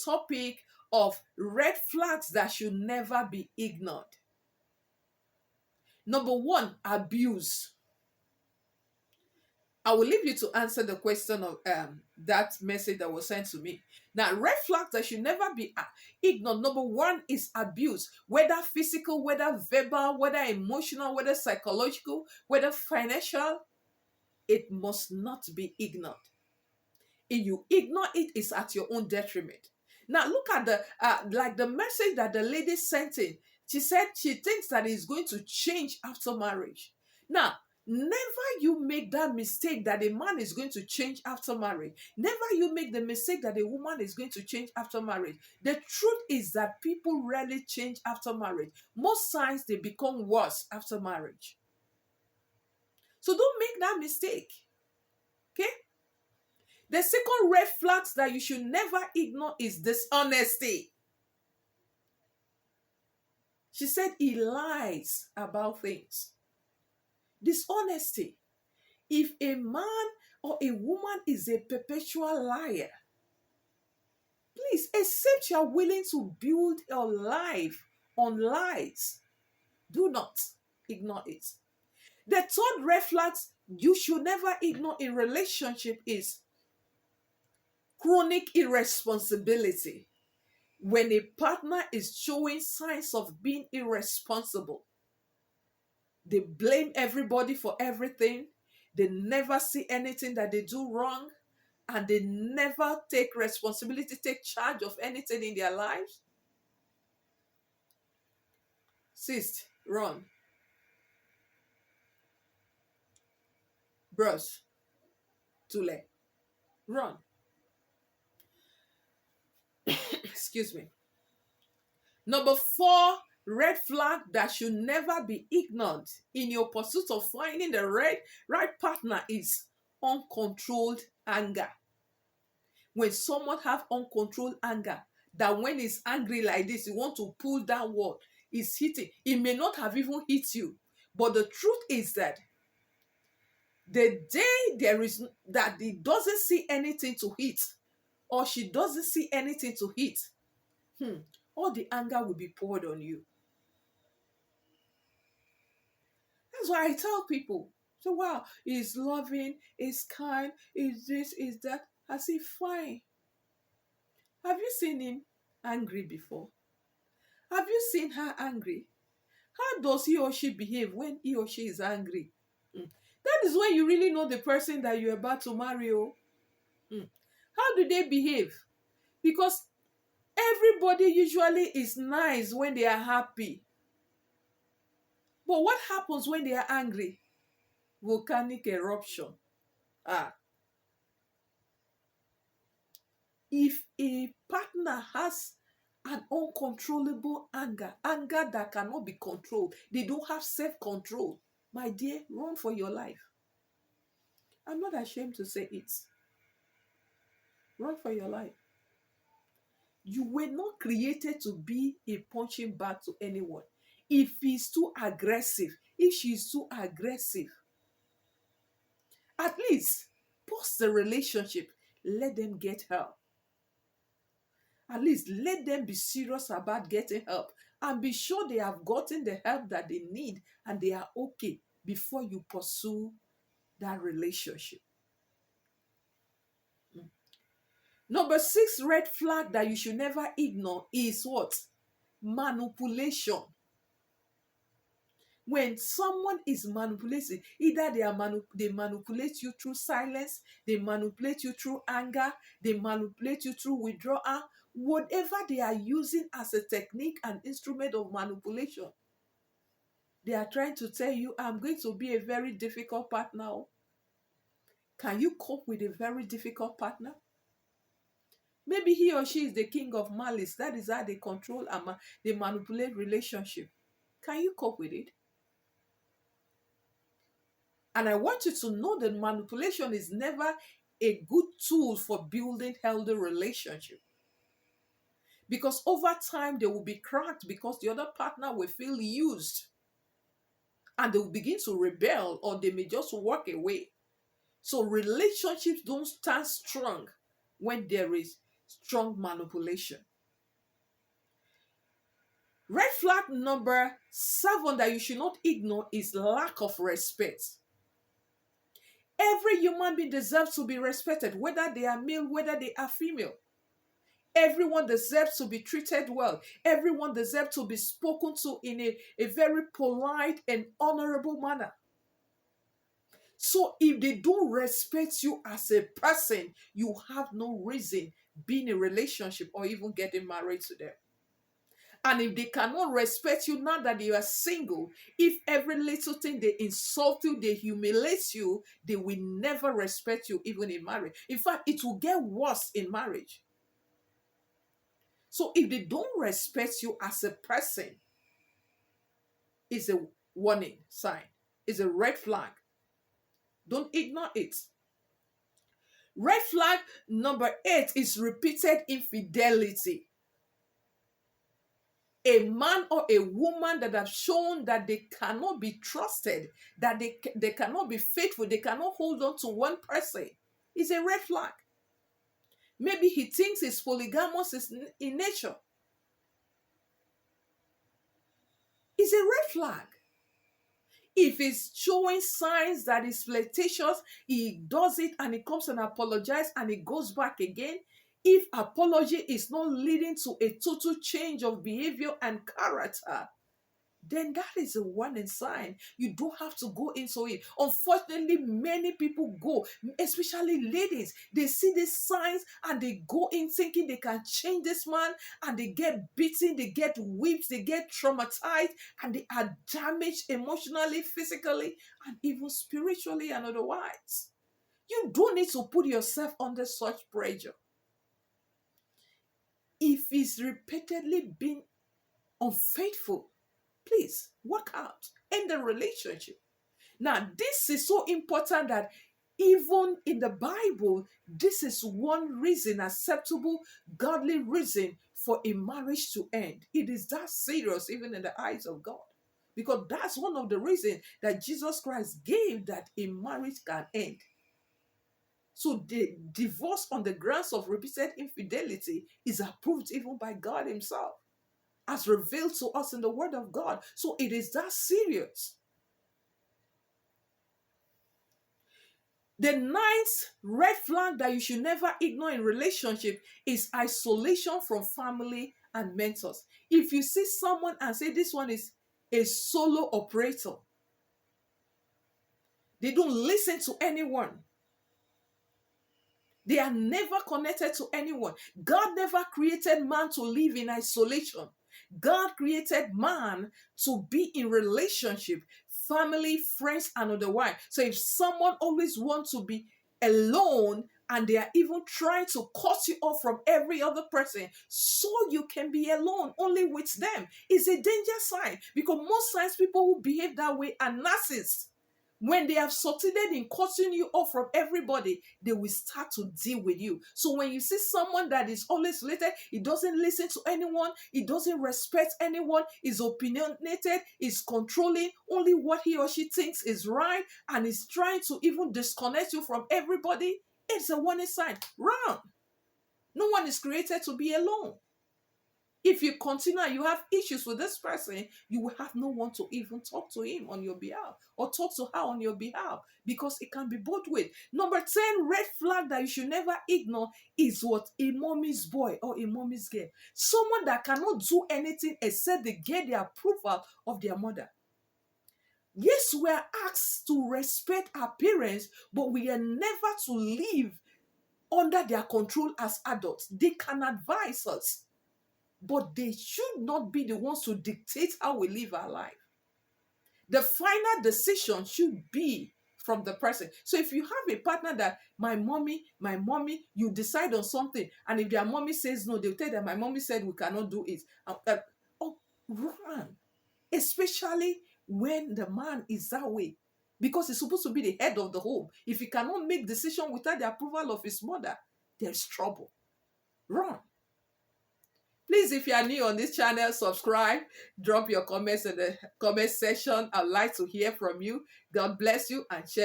topic of red flags that should never be ignored. Number one, abuse. I will leave you to answer the question of that message that was sent to me. Now, red flags that should never be ignored. Number one is abuse, whether physical, whether verbal, whether emotional, whether psychological, whether financial. It must not be ignored. If you ignore it, it's at your own detriment. Now, look at the like the message that the lady sent in. She said she thinks that it's going to change after marriage. Now, never you make that mistake that a man is going to change after marriage. Never you make the mistake that a woman is going to change after marriage. The truth is that people rarely change after marriage. Most signs they become worse after marriage. So don't make that mistake. Okay? The second red flags that you should never ignore is dishonesty. She said he lies about things. Dishonesty. If a man or a woman is a perpetual liar, please, except you are willing to build your life on lies, do not ignore it. The third red flags you should never ignore in relationship is chronic irresponsibility. When a partner is showing signs of being irresponsible, they blame everybody for everything. They never see anything that they do wrong, and they never take responsibility, take charge of anything in their lives. Sis, run. Bros, Tule, run. Excuse me. Number four, red flag that should never be ignored in your pursuit of finding the right partner is uncontrolled anger. When someone have uncontrolled anger, that when he's angry like this, you want to pull that wall, it's hitting. It may not have even hit you, but the truth is that the day there is that he doesn't see anything to hit, or she doesn't see anything to hit, all the anger will be poured on you. That's why I tell people, so wow, he's loving, he's kind, is this, is that. I say, fine. Have you seen him angry before? Have you seen her angry? How does he or she behave when he or she is angry? That is when you really know the person that you're about to marry. How do they behave? Because everybody usually is nice when they are happy. But what happens when they are angry? Volcanic eruption. If a partner has an uncontrollable anger that cannot be controlled, they don't have self-control, my dear, run for your life. I'm not ashamed to say it. Run for your life. You were not created to be a punching bag to anyone. If he's too aggressive, if she's too aggressive, at least pause the relationship. Let them get help. At least let them be serious about getting help and be sure they have gotten the help that they need and they are okay before you pursue that relationship. Number 6 red flag that you should never ignore is what? Manipulation. When someone is manipulating, either they manipulate you through silence, they manipulate you through anger, they manipulate you through withdrawal, whatever they are using as a technique and instrument of manipulation, they are trying to tell you, I'm going to be a very difficult partner. Can you cope with a very difficult partner? Maybe he or she is the king of malice. That is how they control and they manipulate relationship. Can you cope with it? And I want you to know that manipulation is never a good tool for building healthy relationship. Because over time, they will be cracked because the other partner will feel used. And they will begin to rebel, or they may just walk away. So relationships don't stand strong when there is strong manipulation. Red flag number 7 that you should not ignore is lack of respect. Every human being deserves to be respected, whether they are male, whether they are female. Everyone deserves to be treated well. Everyone deserves to be spoken to in a very polite and honorable manner. So if they don't respect you as a person, you have no reason being in a relationship or even getting married to them. And if they cannot respect you now that you are single, if every little thing they insult you, they humiliate you, they will never respect you even in marriage. In fact, it will get worse in marriage. So if they don't respect you as a person, it's a warning sign. It's a red flag. Don't ignore it. Red flag number 8 is repeated infidelity. A man or a woman that have shown that they cannot be trusted, that they cannot be faithful, they cannot hold on to one person, is a red flag. Maybe he thinks he's polygamous in nature. It's a red flag. If he's showing signs that he's flirtatious, he does it and he comes and apologizes and he goes back again. If apology is not leading to a total change of behavior and character, then that is a warning sign. You don't have to go into it. Unfortunately, many people go, especially ladies. They see these signs and they go in thinking they can change this man, and they get beaten, they get whipped, they get traumatized, and they are damaged emotionally, physically, and even spiritually and otherwise. You don't need to put yourself under such pressure. If he's repeatedly being unfaithful, please work out, end the relationship. Now, this is so important that even in the Bible, this is one reason, acceptable, godly reason for a marriage to end. It is that serious, even in the eyes of God. Because that's one of the reasons that Jesus Christ gave that a marriage can end. So the divorce on the grounds of repeated infidelity is approved even by God himself, as revealed to us in the Word of God. So it is that serious. The 9th red flag that you should never ignore in relationship is isolation from family and mentors. If you see someone and say this one is a solo operator, they don't listen to anyone. They are never connected to anyone. God never created man to live in isolation. God created man to be in relationship, family, friends, and otherwise. So if someone always wants to be alone and they are even trying to cut you off from every other person so you can be alone only with them, it's a danger sign, because most times people who behave that way are narcissists. When they have succeeded in cutting you off from everybody, they will start to deal with you. So when you see someone that is always related, he doesn't listen to anyone, he doesn't respect anyone, is opinionated, is controlling only what he or she thinks is right, and is trying to even disconnect you from everybody, it's a warning sign. Run! No one is created to be alone. If you continue and you have issues with this person, you will have no one to even talk to him on your behalf or talk to her on your behalf, because it can be both ways. Number 10 red flag that you should never ignore is what? A mommy's boy or a mommy's girl. Someone that cannot do anything except they get the approval of their mother. Yes, we are asked to respect our parents, but we are never to live under their control as adults. They can advise us, but they should not be the ones to dictate how we live our life. The final decision should be from the person. So if you have a partner that my mommy, you decide on something, and if their mommy says no, they'll tell them, my mommy said we cannot do it. Run. Especially when the man is that way, because he's supposed to be the head of the home. If he cannot make decision without the approval of his mother, there's trouble. Run. Please, if you are new on this channel, subscribe, drop your comments in the comment section. I'd like to hear from you. God bless you, and share.